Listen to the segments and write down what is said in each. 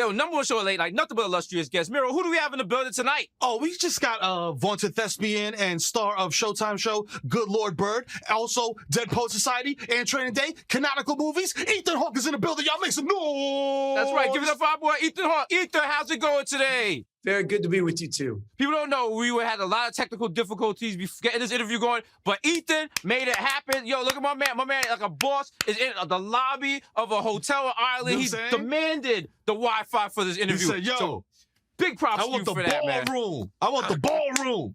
Yo, number one show late night, nothing but illustrious guests. Miro, who do we have in the building tonight? Oh, we just got vaunted thespian and star of Showtime show, Good Lord Bird. Also, Dead Poet Society and Training Day, canonical movies. Ethan Hawke is in the building. Y'all make some noise. That's right. Give it up for our boy, Ethan Hawke. Ethan, how's it going today? Very good to be with you, too. People don't know we had a lot of technical difficulties getting this interview going, but Ethan made it happen. Yo, look at my man. My man, like a boss, is in the lobby of a hotel in Ireland. He demanded the Wi-Fi for this interview. He said, yo, so, big props to you for that, man. I want the ballroom.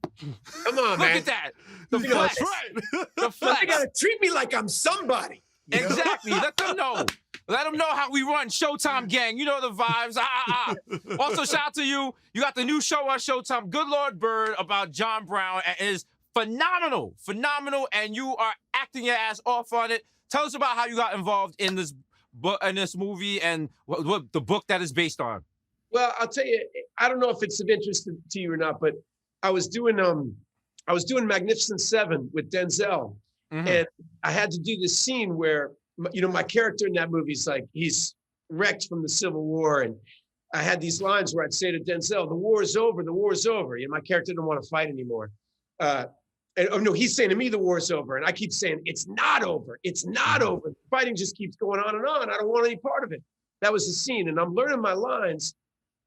Come on, Look man. at that. The flex. That's right. The flex. You gotta treat me like I'm somebody. Exactly. Let them know. Let them know how we run Showtime gang. You know the vibes. Also, shout out to you. You got the new show on Showtime, Good Lord Bird, about John Brown. And it is phenomenal. Phenomenal. And you are acting your ass off on it. Tell us about how you got involved in this book, in this movie, and what the book that is based on. Well, I'll tell you, I don't know if it's of interest to you or not, but I was doing Magnificent Seven with Denzel. Mm-hmm. And I had to do this scene where, my character in that movie is like, he's wrecked from the Civil War. And I had these lines where I'd say to Denzel, the war is over, the war is over. My character didn't want to fight anymore. No, he's saying to me, the war's over. And I keep saying, it's not over. It's not over. The fighting just keeps going on and on. I don't want any part of it. That was the scene. And I'm learning my lines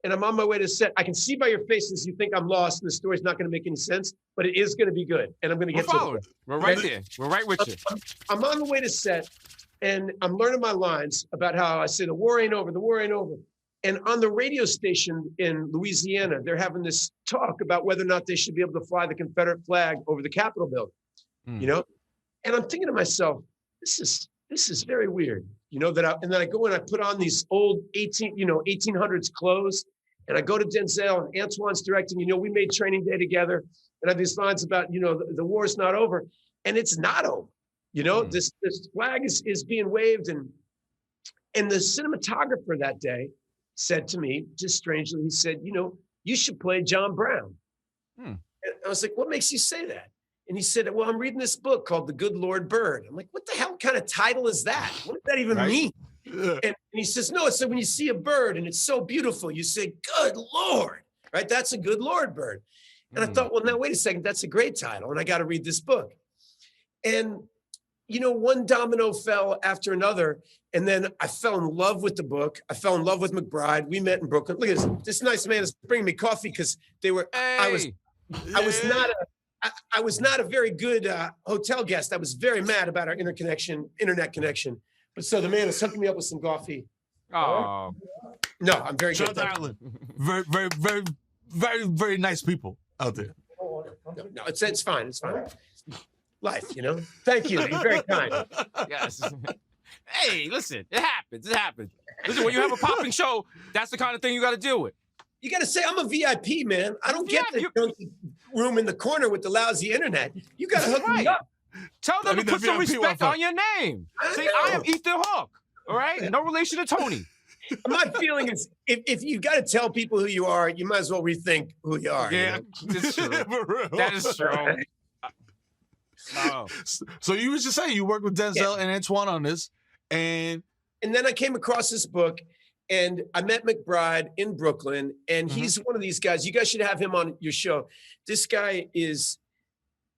and I'm on my way to set. I can see by your faces you think I'm lost and the story's not going to make any sense, but it is going to be good. And I'm going to get to it. We're right there. We're right with you. I'm on the way to set and I'm learning my lines about how I say, the war ain't over, the war ain't over. And on the radio station in Louisiana, they're having this talk about whether or not they should be able to fly the Confederate flag over the Capitol building, And I'm thinking to myself, this is very weird, and then I go and I put on these old 1800s clothes, and I go to Denzel and Antoine's directing. We made Training Day together, and I have these lines about, the war's not over, and it's not over. This flag is being waved, and the cinematographer that day said to me, just strangely, he said, you should play John Brown. And I was like, what makes you say that? And he said, well, I'm reading this book called The Good Lord Bird. I'm like, what the hell kind of title is that? What does that even mean? And he says, no, it's like when you see a bird and it's so beautiful, you say, good Lord, right? That's a good Lord bird. And I thought, well, now, wait a second, that's a great title. And I got to read this book. And, one domino fell after another. And then I fell in love with the book. I fell in love with McBride. We met in Brooklyn. Look at this. This nice man is bringing me coffee because they were, I was not a very good hotel guest. I was very mad about our internet connection. But so the man is hooking me up with some coffee. Oh. No, I'm very good. Island. Very, very, very, very, very nice people out there. No, it's fine. It's fine. Life, Thank you. You're very kind. Yes. Hey, listen, it happens. It happens. Listen, when you have a popping show, that's the kind of thing you got to deal with. You got to say, I'm a VIP, man. I don't get the room in the corner with the lousy internet. You got to hook me up. Tell them to put some respect on your name. Say, I am Ethan Hawke. All right? No relation to Tony. My feeling is, if you got to tell people who you are, you might as well rethink who you are. Yeah, it's true. That is true. Oh. So you was just saying you worked with Denzel and Antoine on this, and then I came across this book, and I met McBride in Brooklyn, and he's one of these guys. You guys should have him on your show. This guy he's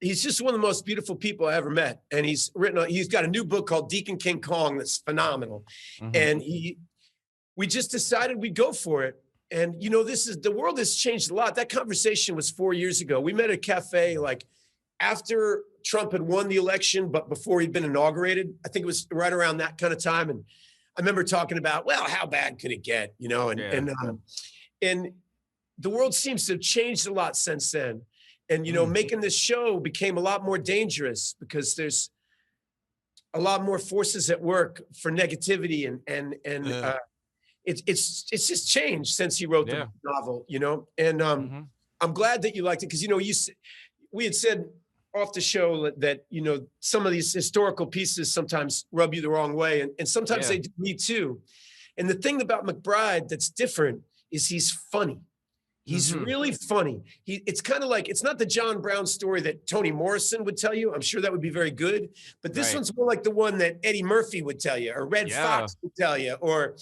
just one of the most beautiful people I ever met, and he's got a new book called Deacon King Kong that's phenomenal, and we just decided we'd go for it. And the world has changed a lot. That conversation was 4 years ago. We met at a cafe after Trump had won the election, but before he'd been inaugurated. I think it was right around that kind of time. And I remember talking about, well, how bad could it get? And the world seems to have changed a lot since then. And, making this show became a lot more dangerous because there's a lot more forces at work for negativity. And it's just changed since he wrote the novel, And I'm glad that you liked it because, we had said off the show that, some of these historical pieces sometimes rub you the wrong way. And sometimes they do me too. And the thing about McBride that's different is he's funny. He's Mhm. really funny. It's kind of like, it's not the John Brown story that Toni Morrison would tell you. I'm sure that would be very good, but this Right. one's more like the one that Eddie Murphy would tell you, or Red Yeah. Fox would tell you, or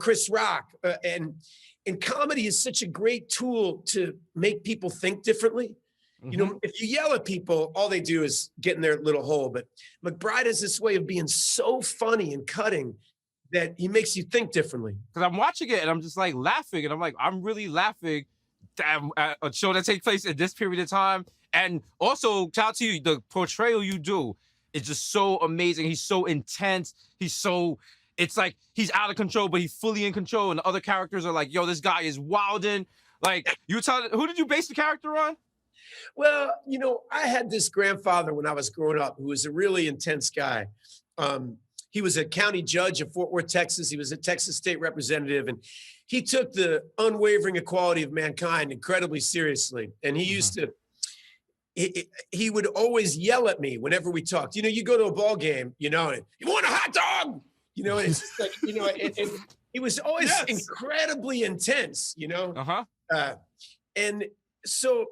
Chris Rock. And comedy is such a great tool to make people think differently. Mhm. If you yell at people, all they do is get in their little hole. But McBride has this way of being so funny and cutting that he makes you think differently. Because I'm watching it and I'm just like laughing, and I'm like, I'm really laughing at a show that takes place in this period of time. And also, shout out to you, the portrayal you do is just so amazing. He's so intense. It's like he's out of control, but he's fully in control. And the other characters are like, yo, this guy is wilding. Like, who did you base the character on? Well, I had this grandfather when I was growing up who was a really intense guy. He was a county judge in Fort Worth, Texas. He was a Texas state representative, and he took the unwavering equality of mankind incredibly seriously. And he used to, he would always yell at me whenever we talked. You go to a ball game, and you want a hot dog? And it's just like, and he was always Yes. incredibly intense, Uh-huh. And so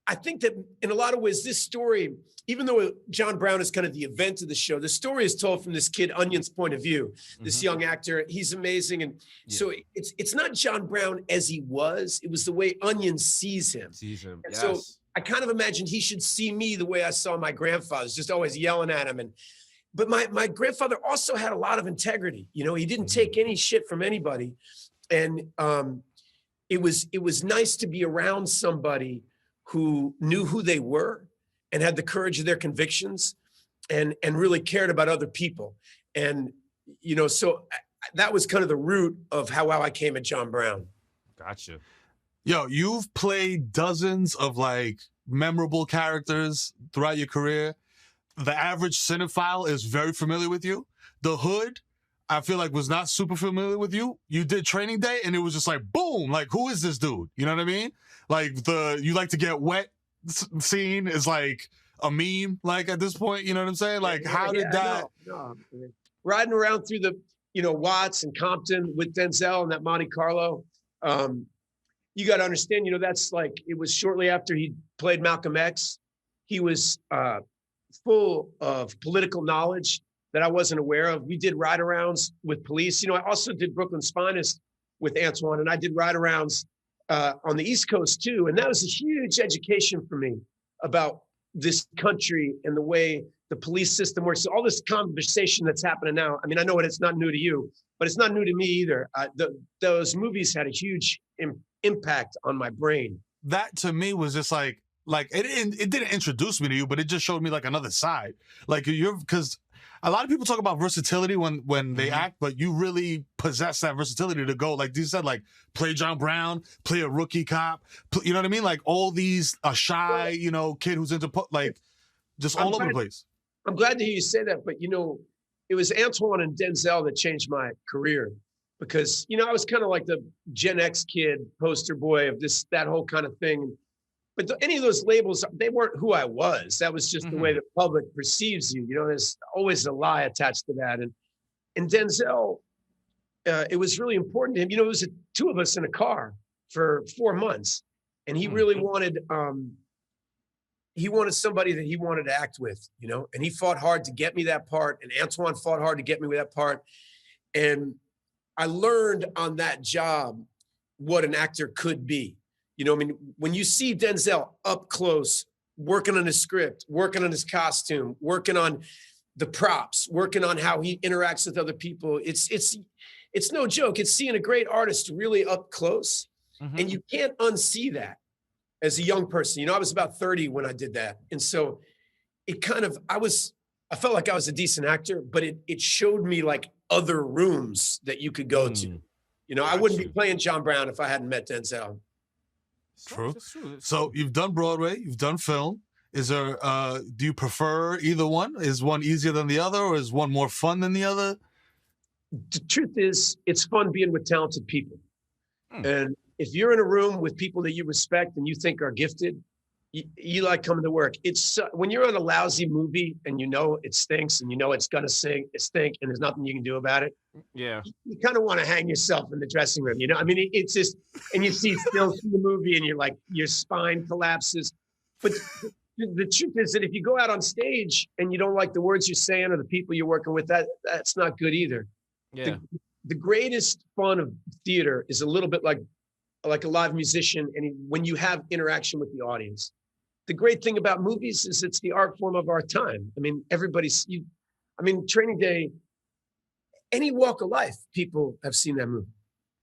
I think that in a lot of ways, this story, even though John Brown is kind of the event of the show, the story is told from this kid Onion's point of view, this Mhm. young actor. He's amazing. And Yeah. so it's not John Brown as he was. It was the way Onion sees him. Sees him. And Yes. so I kind of imagined he should see me the way I saw my grandfather's, just always yelling at him. But my grandfather also had a lot of integrity. He didn't take any shit from anybody. And it was nice to be around somebody who knew who they were and had the courage of their convictions and really cared about other people. And, so that was kind of the root of how I came at John Brown. Gotcha. Yo, you've played dozens of like memorable characters throughout your career. The average cinephile is very familiar with you. The Hood, I feel like, was not super familiar with you. You did Training Day and it was just like, boom, like, who is this dude? You know what I mean? Like you like to get wet scene is like a meme, like at this point, you know what I'm saying? Like, how did that? No. Riding around through the, Watts and Compton with Denzel and that Monte Carlo. You got to understand, that's like, it was shortly after he played Malcolm X. He was full of political knowledge that I wasn't aware of. We did ride-arounds with police. I also did Brooklyn's Finest with Antoine, and I did ride-arounds on the East Coast too. And that was a huge education for me about this country and the way the police system works. So all this conversation that's happening now, I mean, I know it's not new to you, but it's not new to me either. Those movies had a huge impact on my brain. That to me was just like it didn't introduce me to you, but it just showed me like another side. Like because a lot of people talk about versatility when they act, but you really possess that versatility to go, like you said, like play John Brown, play a rookie cop, you know what I mean? Like all these, a shy, kid who's into, just all over the place. I'm glad to hear you say that, but it was Antoine and Denzel that changed my career because, I was kind of like the Gen X kid, poster boy of that whole kind of thing. But any of those labels, they weren't who I was. That was just the way the public perceives you. There's always a lie attached to that. And Denzel, it was really important to him. It was two of us in a car for 4 months, and he really wanted somebody that he wanted to act with, and he fought hard to get me that part, and Antoine fought hard to get me with that part. And I learned on that job what an actor could be. When you see Denzel up close, working on his script, working on his costume, working on the props, working on how he interacts with other people, it's no joke. It's seeing a great artist really up close, and you can't unsee that as a young person. I was about 30 when I did that, and so it kind of I felt like I was a decent actor, but it showed me like other rooms that you could go to. I wouldn't be playing John Brown if I hadn't met Denzel. True. So you've done Broadway, you've done film. Is there, do you prefer either one? Is one easier than the other, or is one more fun than the other? The truth is, it's fun being with talented people. And if you're in a room with people that you respect and you think are gifted, you like coming to work. It's when you're on a lousy movie and you know it stinks and you know it's gonna stink and there's nothing you can do about it. Yeah. You kind of want to hang yourself in the dressing room. You know, I mean, it's just, and you see stills from the movie and you're like, your spine collapses. But the truth is that if you go out on stage and you don't like the words you're saying or the people you're working with, that's not good either. Yeah. The greatest fun of theater is a little bit like a live musician, and when you have interaction with the audience. The great thing about movies is it's the art form of our time. I mean, Training Day, any walk of life, people have seen that movie,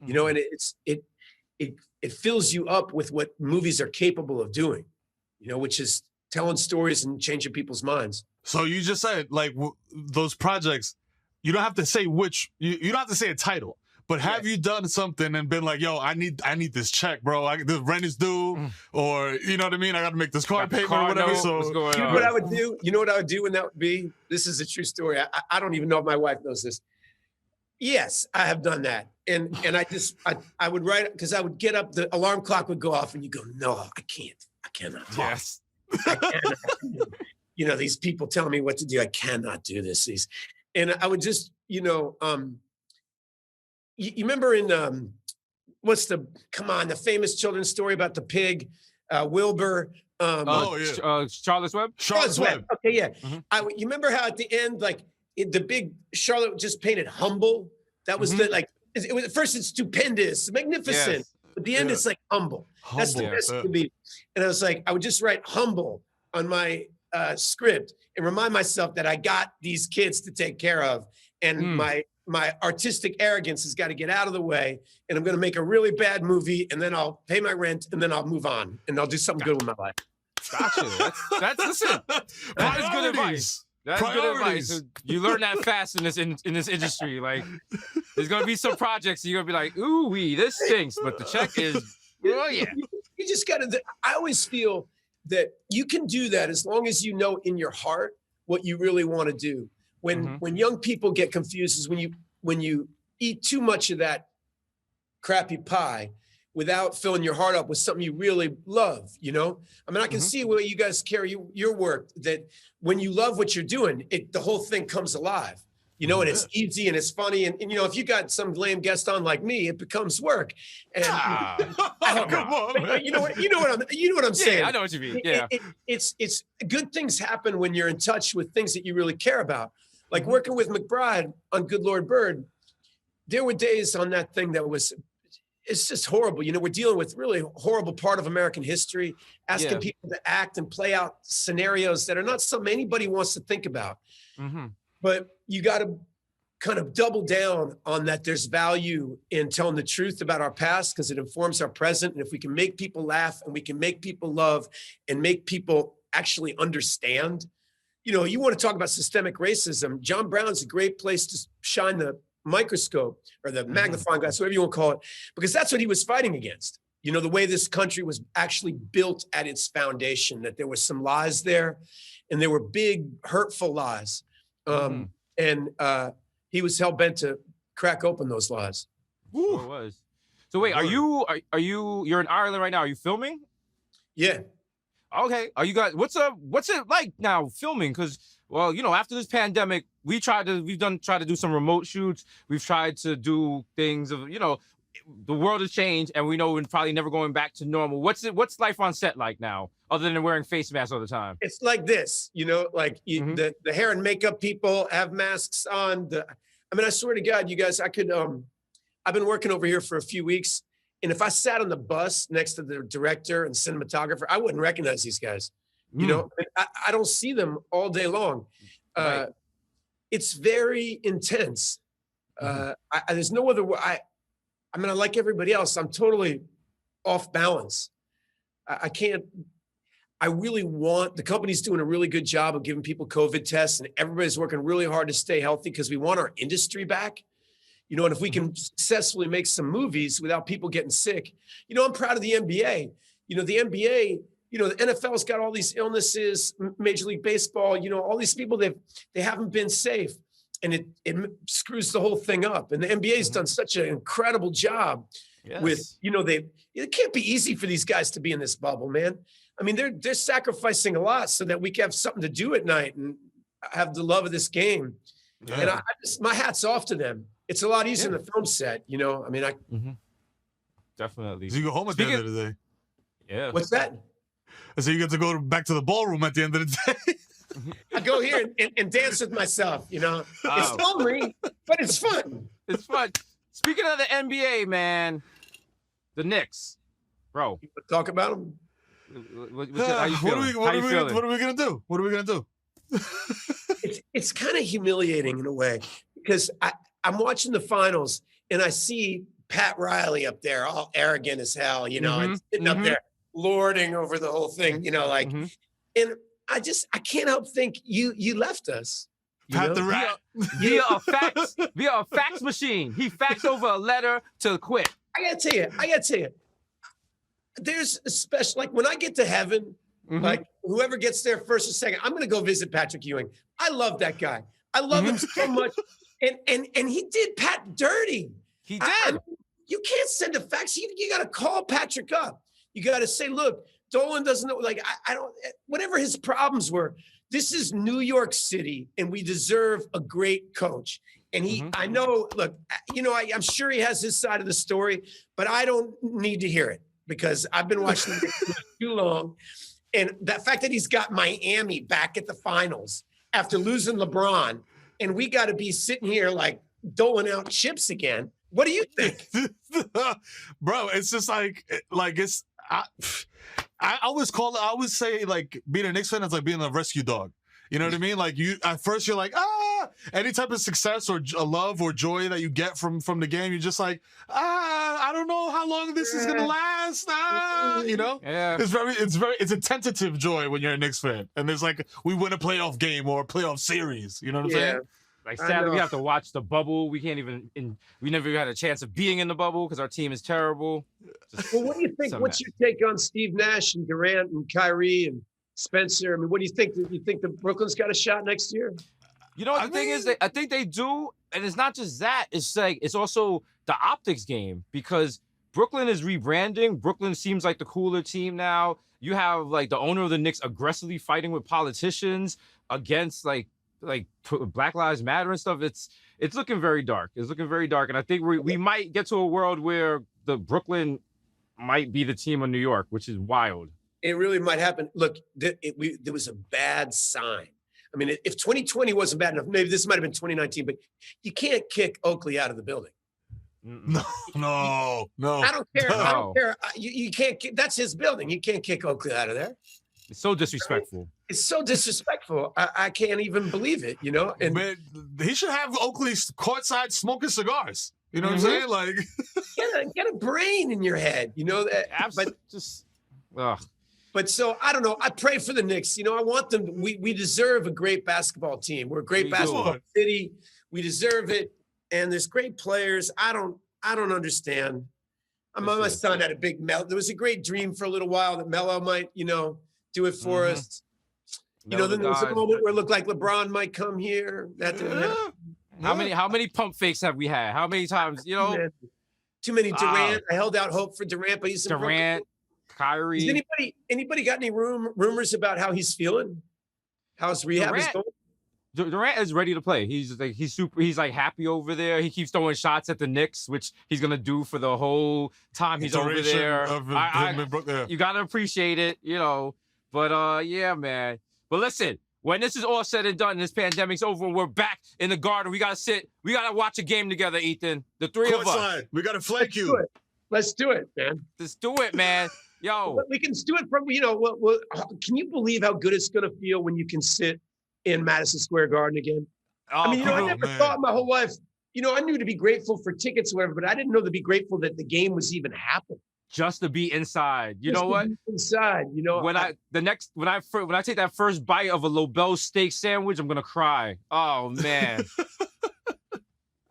you know, and it fills you up with what movies are capable of doing, you know, which is telling stories and changing people's minds. So you just said like those projects, you don't have to say which, you don't have to say a title. But have you done something and been like, yo, I need this check, bro. The rent is due, or you know what I mean? I got to make this car payment or whatever. So you know what I would do? You know what I would do when that would be? This is a true story. I don't even know if my wife knows this. Yes, I have done that. And I would write, because I would get up, the alarm clock would go off and you go, no, I cannot. Yes. I cannot. You know, these people telling me what to do. I cannot do this. And I would just, you know, you remember in the famous children's story about the pig, Wilbur? Charlotte's Web. Charlotte's Web. Okay, yeah. Mm-hmm. You remember how at the end, like the big Charlotte just painted humble. That was the like. It was at first it's stupendous, magnificent. Yes. At the end, it's like humble. That's the best it could be. And I was like, I would just write humble on my script and remind myself that I got these kids to take care of, and my artistic arrogance has got to get out of the way, and I'm going to make a really bad movie, and then I'll pay my rent, and then I'll move on, and I'll do something good with my life. Gotcha. That's listen. That is good advice. That's good advice. You learn that fast in this industry. Like, there's gonna be some projects you're gonna be like, ooh wee, this stinks, but the check is, oh yeah. You just gotta. I always feel that you can do that as long as you know in your heart what you really want to do. When young people get confused is when you eat too much of that crappy pie without filling your heart up with something you really love, you know? I mean, I can see where you guys carry your work, that when you love what you're doing, the whole thing comes alive, you know, and it's easy and it's funny. And, you know, if you got some lame guest on like me, it becomes work. And come on, man. you know what I'm saying? I know what you mean. Yeah. It's good things happen when you're in touch with things that you really care about. Like working with McBride on Good Lord Bird, there were days on that thing that it's just horrible. You know, we're dealing with really horrible part of American history, asking people to act and play out scenarios that are not something anybody wants to think about. But you got to kind of double down on that. There's value in telling the truth about our past because it informs our present. And if we can make people laugh and we can make people love and make people actually understand, you know, you want to talk about systemic racism. John Brown's a great place to shine the microscope or the magnifying glass, whatever you want to call it, because that's what he was fighting against. You know, the way this country was actually built at its foundation, that there was some lies there and there were big, hurtful lies. And he was hell-bent to crack open those lies. Sure it was. So wait, you're in Ireland right now. Are you filming? Yeah. Okay. Are you guys, what's it like now filming? Because, well, you know, after this pandemic, we've tried to do some remote shoots. We've tried to do things of, you know, the world has changed and we know we're probably never going back to normal. What's life on set like now, other than wearing face masks all the time? It's like this, you know, like the hair and makeup people have masks on. I mean, I swear to God, you guys, I've been working over here for a few weeks. And if I sat on the bus next to the director and cinematographer, I wouldn't recognize these guys. You know, I don't see them all day long. Right. It's very intense. There's no other way. I mean, I like everybody else. I'm totally off balance. I can't. I really want, the company's doing a really good job of giving people COVID tests, and everybody's working really hard to stay healthy because we want our industry back. You know, and if we can successfully make some movies without people getting sick, you know, I'm proud of the NBA. You know, the NBA, you know, the NFL's got all these illnesses, Major League Baseball, you know, all these people, they haven't been safe, and it screws the whole thing up. And the NBA's done such an incredible job with, Yes. it can't be easy for these guys to be in this bubble, man. I mean, they're sacrificing a lot so that we can have something to do at night and have the love of this game. Yeah. And my hat's off to them. It's a lot easier Yeah. in the film set, I mean, Definitely. So you go home at the end of the day. Yeah. what's that? And so you get to go back to the ballroom at the end of the day. I go here and dance with myself, It's Oh. lonely, but it's fun. It's fun. Speaking of the NBA, man, the Knicks, bro. Talk about them. How you feeling? How you feeling? What are we gonna do? What are we gonna do? It's kind of humiliating in a way because I'm watching the finals and I see Pat Riley up there, all arrogant as hell, and sitting up there lording over the whole thing, Mhm. and I can't help think you left us. Pat the Rat. Via a fax machine. He faxed over a letter to quit. I gotta tell you, there's a special, like when I get to heaven, Mhm. like whoever gets there first or second, I'm gonna go visit Patrick Ewing. I love that guy. I love him so much. And he did Pat dirty. He I did. mean, you can't send a fax. You got to call Patrick up. You got to say, look, Dolan doesn't know. Like, I don't, whatever his problems were, this is New York City and we deserve a great coach. And I know, look, I'm sure he has his side of the story, but I don't need to hear it because I've been watching it for too long. And the fact that he's got Miami back at the finals after losing LeBron, and we got to be sitting here like doling out chips again. What do you think? Bro, it's just like it's I always say like being a Knicks fan is like being a rescue dog. You know what I mean? Like at first you're like, any type of success or love or joy that you get from the game, you're just like, I don't know how long this is gonna last. Yeah. It's a tentative joy when you're a Knicks fan. And there's like, we win a playoff game or a playoff series. You know what I'm saying? Like I sadly, we know. have to watch the bubble. We can't even. We never even had a chance of being in the bubble because our team is terrible. Well, what do you think? So What's your take on Steve Nash and Durant and Kyrie and Spencer? I mean, what do you think? Do you think the Brooklyn's got a shot next year? You know what the thing is? I think they do, and it's not just that. It's like it's also the optics game because Brooklyn is rebranding. Brooklyn seems like the cooler team now. You have like the owner of the Knicks aggressively fighting with politicians against like Black Lives Matter and stuff. It's looking very dark. It's looking very dark, and I think we might get to a world where the Brooklyn might be the team of New York, which is wild. It really might happen. Look, there was a bad sign. I mean, if 2020 wasn't bad enough, maybe this might have been 2019, but you can't kick Oakley out of the building. No. I don't care. I No. don't care. You can't. That's his building. You can't kick Oakley out of there. It's so disrespectful. It's so disrespectful. I can't even believe it. And Man, he should have Oakley courtside smoking cigars. You know what I'm saying? Like, get a brain in your head. Absolutely. But so I don't know. I pray for the Knicks. I want them. We deserve a great basketball team. We're a great We basketball do. city. We deserve it. And there's great players. I don't understand. My son had a big Melo. There was a great dream for a little while that Melo might, do it for us. Then there was a moment where it looked like LeBron might come here. That didn't happen. How many pump fakes have we had? How many times? Too many Durant. I held out hope for Durant, but he's in Brooklyn. Durant, Kyrie. Does anybody got any rumors about how he's feeling? How's rehab is Durant- going? Durant is ready to play. He's like happy over there. He keeps throwing shots at the Knicks, which he's gonna do for the whole time he's over duration there. of him in Brooklyn. You gotta appreciate it, But yeah, man. But listen, when this is all said and done, and this pandemic's over, we're back in the Garden. We gotta watch a game together, Ethan. The three of us. Courtside. We got to flank Do you. it. Let's do it, man. Let's do it, man. Yo. We can do it from, can you believe how good it's going to feel when you can sit in Madison Square Garden again? I mean, I never man. thought in my whole life, I knew to be grateful for tickets or whatever, but I didn't know to be grateful that the game was even happening. Just to be inside. You Just know to what? be inside, When I take that first bite of a Lobel steak sandwich, I'm gonna cry. Oh man.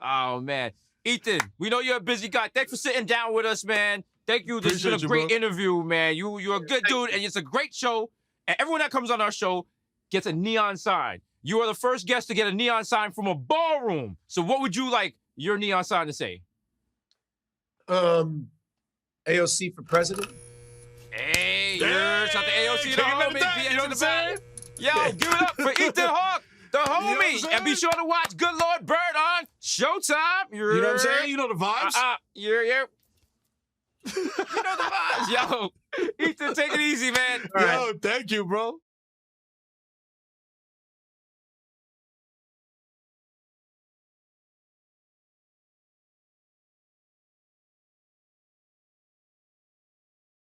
Oh man. Ethan, we know you're a busy guy. Thanks for sitting down with us, man. Thank you. This has been a Appreciate you, great bro. interview, man. You're a good dude, and it's a great show. And everyone that comes on our show gets a neon sign. You are the first guest to get a neon sign from a ballroom. So what would you like your neon sign to say? AOC for president. Hey, Yeah, shout out to AOC, the take him at homie. that, BX you know in what the I'm back. Yo, give it up for Ethan Hawke, the what I'm homie. And be saying? sure to watch Good Lord Bird on Showtime. You know what I'm saying? You know the vibes. Yeah. You know the vibes. Yo, Ethan, take it easy, man. All right. Yo, thank you, bro.